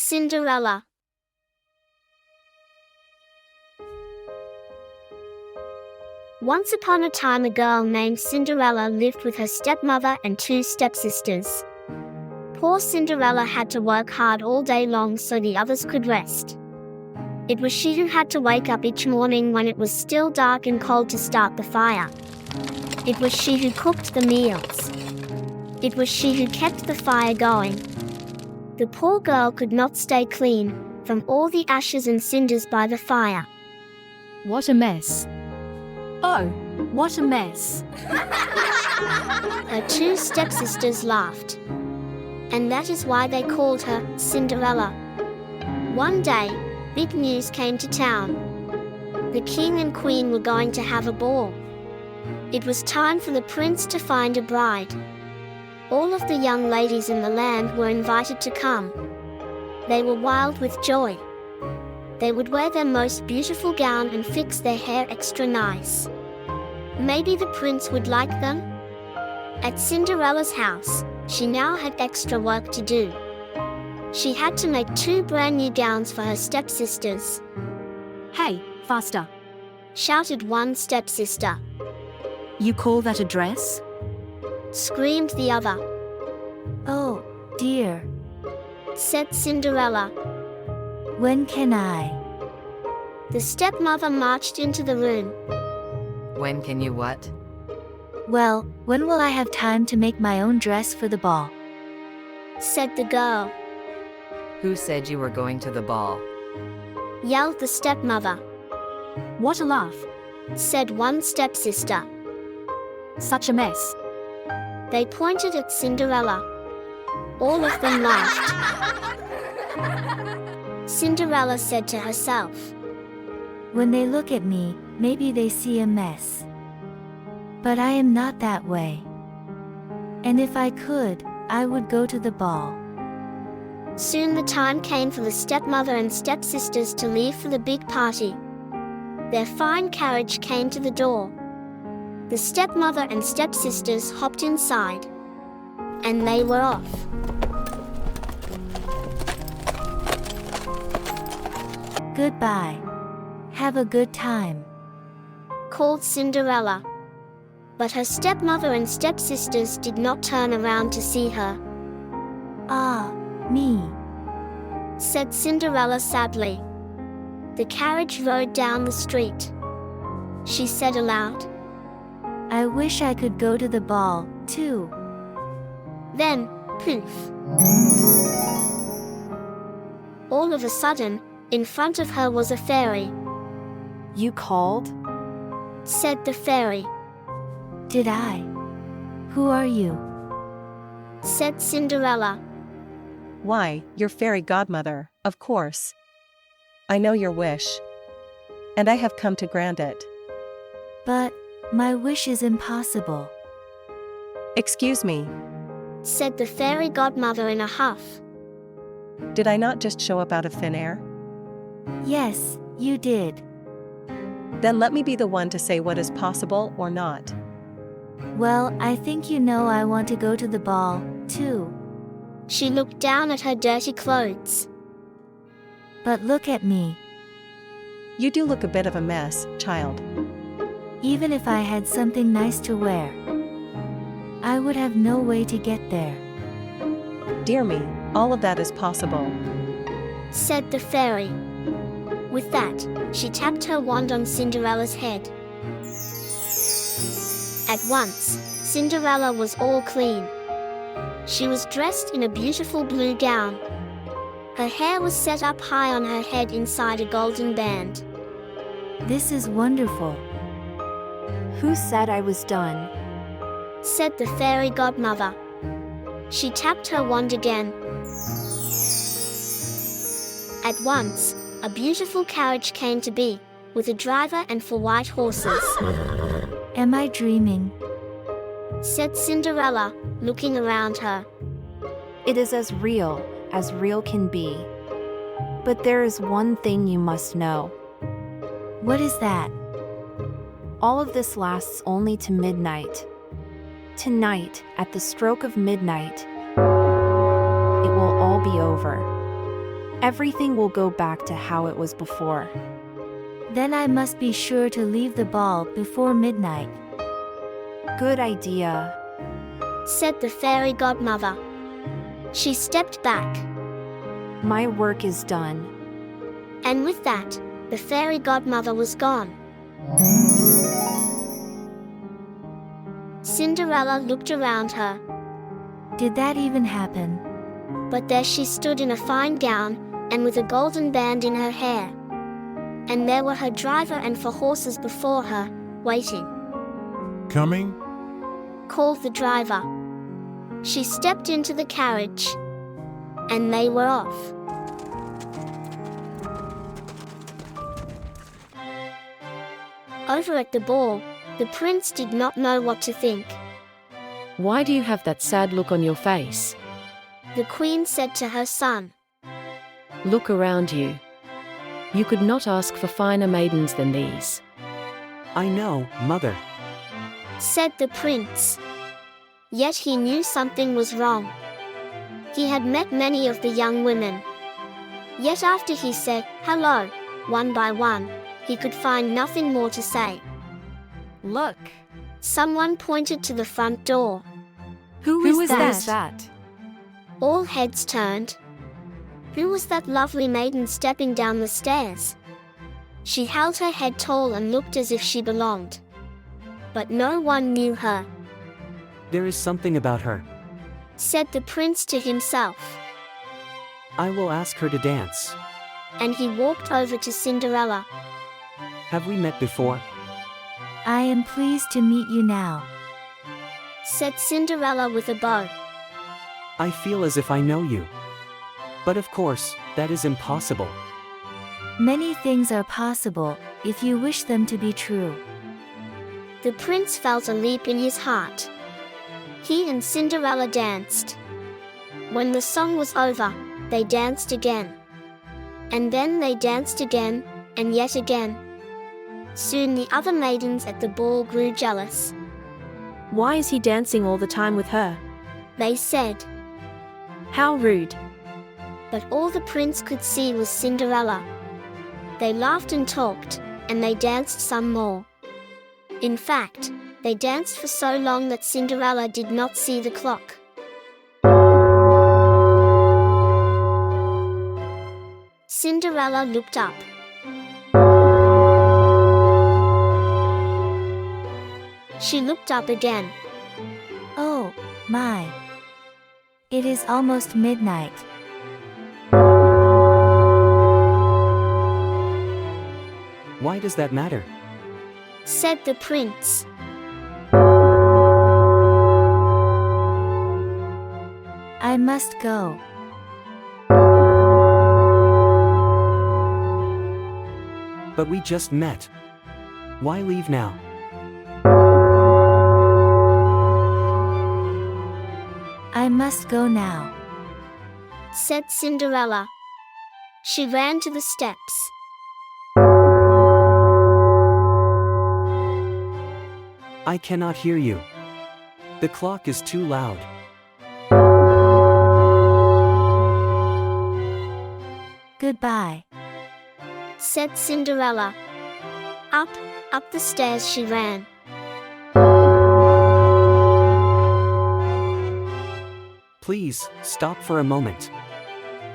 Cinderella. Once upon a time, a girl named Cinderella lived with her stepmother and two stepsisters. Poor Cinderella had to work hard all day long so the others could rest. It was she who had to wake up each morning when it was still dark and cold to start the fire. It was she who cooked the meals. It was she who kept the fire going. The poor girl could not stay clean from all the ashes and cinders by the fire. What a mess. Oh, what a mess. Her two stepsisters laughed. And that is why they called her Cinderella. One day, big news came to town. The king and queen were going to have a ball. It was time for the prince to find a bride. All of the young ladies in the land were invited to come. They were wild with joy. They would wear their most beautiful gown and fix their hair extra nice. Maybe the prince would like them? At Cinderella's house, she now had extra work to do. She had to make two brand new gowns for her stepsisters. Hey, faster. Shouted one stepsister. You call that a dress? Screamed the other. Oh, dear. Said Cinderella. When can I? The stepmother marched into the room. When can you what? Well, when will I have time to make my own dress for the ball? Said the girl. Who said you were going to the ball? Yelled the stepmother. What a laugh. Said one stepsister. Such a mess. They pointed at Cinderella. All of them laughed. Cinderella said to herself, When they look at me, maybe they see a mess. But I am not that way. And if I could, I would go to the ball. Soon the time came for the stepmother and stepsisters to leave for the big party. Their fine carriage came to the door. The stepmother and stepsisters hopped inside. And they were off. Goodbye. Have a good time. Called Cinderella. But her stepmother and stepsisters did not turn around to see her. Ah, me. Said Cinderella sadly. The carriage rode down the street. She said aloud. I wish I could go to the ball, too. Then, poof. All of a sudden, in front of her was a fairy. You called? Said the fairy. Did I? Who are you? Said Cinderella. Why, your fairy godmother, of course. I know your wish. And I have come to grant it. But my wish is impossible. Excuse me, Said the fairy godmother in a huff. did I not just show up out of thin air? Yes, you did. Then let me be the one to say what is possible or not. Well, I think you know I want to go to the ball, too. She looked down at her dirty clothes. But look at me. You do look a bit of a mess, child. Even if I had something nice to wear, I would have no way to get there. Dear me, all of that is possible. Said the fairy. With that, she tapped her wand on Cinderella's head. At once, Cinderella was all clean. She was dressed in a beautiful blue gown. Her hair was set up high on her head inside a golden band. This is wonderful. Who said I was done? Said the fairy godmother. She tapped her wand again. At once, a beautiful carriage came to be, with a driver and 4 white horses. Am I dreaming? Said Cinderella, looking around her. It is as real can be. But there is one thing you must know. What is that? All of this lasts only to midnight. Tonight, at the stroke of midnight, it will all be over. Everything will go back to how it was before. Then I must be sure to leave the ball before midnight. Good idea. said the fairy godmother. She stepped back, My work is done. and with that, the fairy godmother was gone. Cinderella looked around her, Did that even happen? but there she stood in a fine gown, and with a golden band in her hair. And there were her driver and 4 horses before her, waiting. Coming? Called the driver. She stepped into the carriage, and they were off. Over at the ball, the prince did not know what to think. Why do you have that sad look on your face? The queen said to her son, Look around you. You could not ask for finer maidens than these. I know, mother. said the prince. Yet he knew something was wrong. He had met many of the young women. Yet after he said, hello, one by one, he could find nothing more to say. Look. Someone pointed to the front door. Who is that? All heads turned. Who was that lovely maiden stepping down the stairs? She held her head tall and looked as if she belonged. But no one knew her, There is something about her. said the prince to himself. I will ask her to dance. And he walked over to Cinderella. Have we met before? I am pleased to meet you now. Said Cinderella with a bow. I feel as if I know you. But of course, that is impossible. Many things are possible, if you wish them to be true. The prince felt a leap in his heart. He and Cinderella danced. When the song was over, they danced again. And then they danced again, and yet again. Soon the other maidens at the ball grew jealous. Why is he dancing all the time with her? They said, How rude. but all the prince could see was Cinderella. They laughed and talked, and they danced some more. In fact, they danced for so long that Cinderella did not see the clock. Cinderella looked up. She looked up again. Oh, my. It is almost midnight. Why does that matter? Said the prince. I must go. But we just met. Why leave now? I must go now. Said Cinderella. She ran to the steps. I cannot hear you. The clock is too loud. Goodbye. Said Cinderella. Up the stairs she ran. Please, stop for a moment.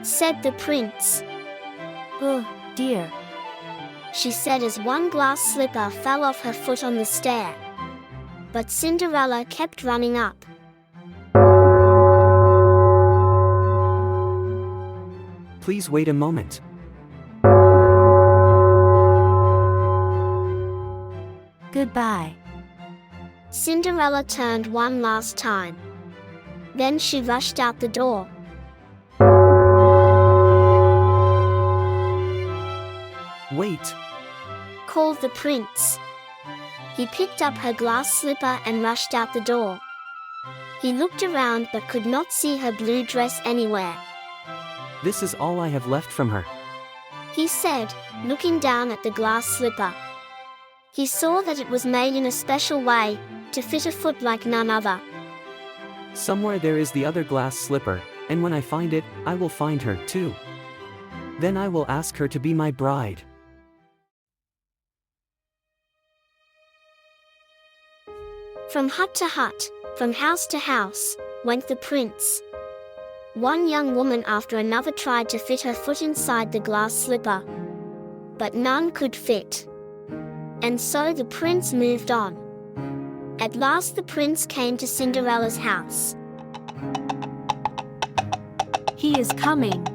Said the prince. Oh, dear. She said as one glass slipper fell off her foot on the stair. But Cinderella kept running up. Please wait a moment. Goodbye. Cinderella turned one last time. Then she rushed out the door. Wait. Called the prince. He picked up her glass slipper and rushed out the door. He looked around but could not see her blue dress anywhere. This is all I have left from her. He said, looking down at the glass slipper. He saw that it was made in a special way, to fit a foot like none other. Somewhere there is the other glass slipper, and when I find it, I will find her too. Then I will ask her to be my bride. From hut to hut, from house to house, went the prince. One young woman after another tried to fit her foot inside the glass slipper, but none could fit. And so the prince moved on. At last the prince came to Cinderella's house. He is coming.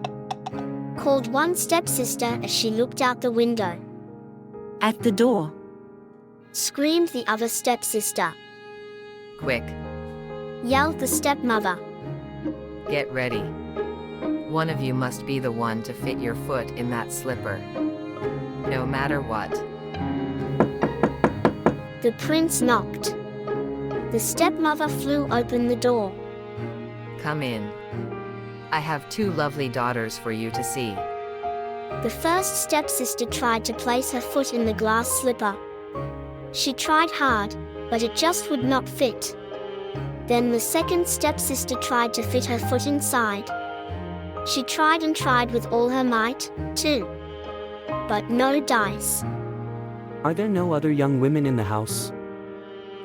Called one stepsister as she looked out the window. At the door. Screamed the other stepsister. Quick, Yelled the stepmother. get ready. One of you must be the one to fit your foot in that slipper. No matter what. The prince knocked. The stepmother flew open the door. Come in. I have 2 lovely daughters for you to see. The first stepsister tried to place her foot in the glass slipper. She tried hard, but it just would not fit. Then the second stepsister tried to fit her foot inside. She tried and tried with all her might, too. But no dice. Are there no other young women in the house?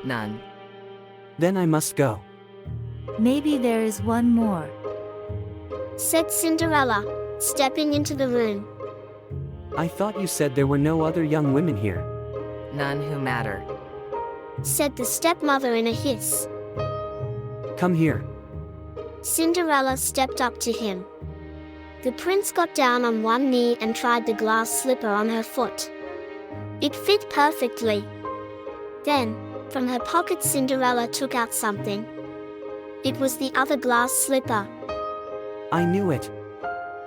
None. Then I must go. Maybe there is one more. Said Cinderella, stepping into the room. I thought you said there were no other young women here. None who matter. Said the stepmother in a hiss. Come here. Cinderella stepped up to him. The prince got down on one knee and tried the glass slipper on her foot. It fit perfectly. Then, from her pocket Cinderella took out something. It was the other glass slipper. I knew it.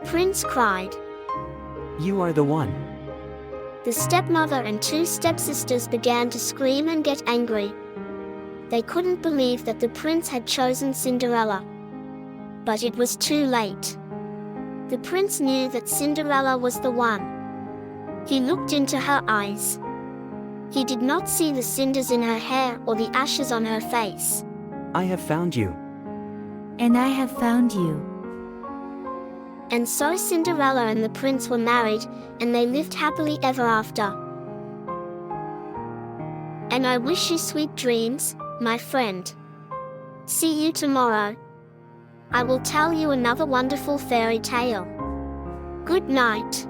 Prince cried. You are the one. The stepmother and 2 stepsisters began to scream and get angry. They couldn't believe that the prince had chosen Cinderella. But it was too late. The prince knew that Cinderella was the one. He looked into her eyes. He did not see the cinders in her hair or the ashes on her face. I have found you. And I have found you. And so Cinderella and the prince were married, and they lived happily ever after. And I wish you sweet dreams, my friend. See you tomorrow. I will tell you another wonderful fairy tale. Good night.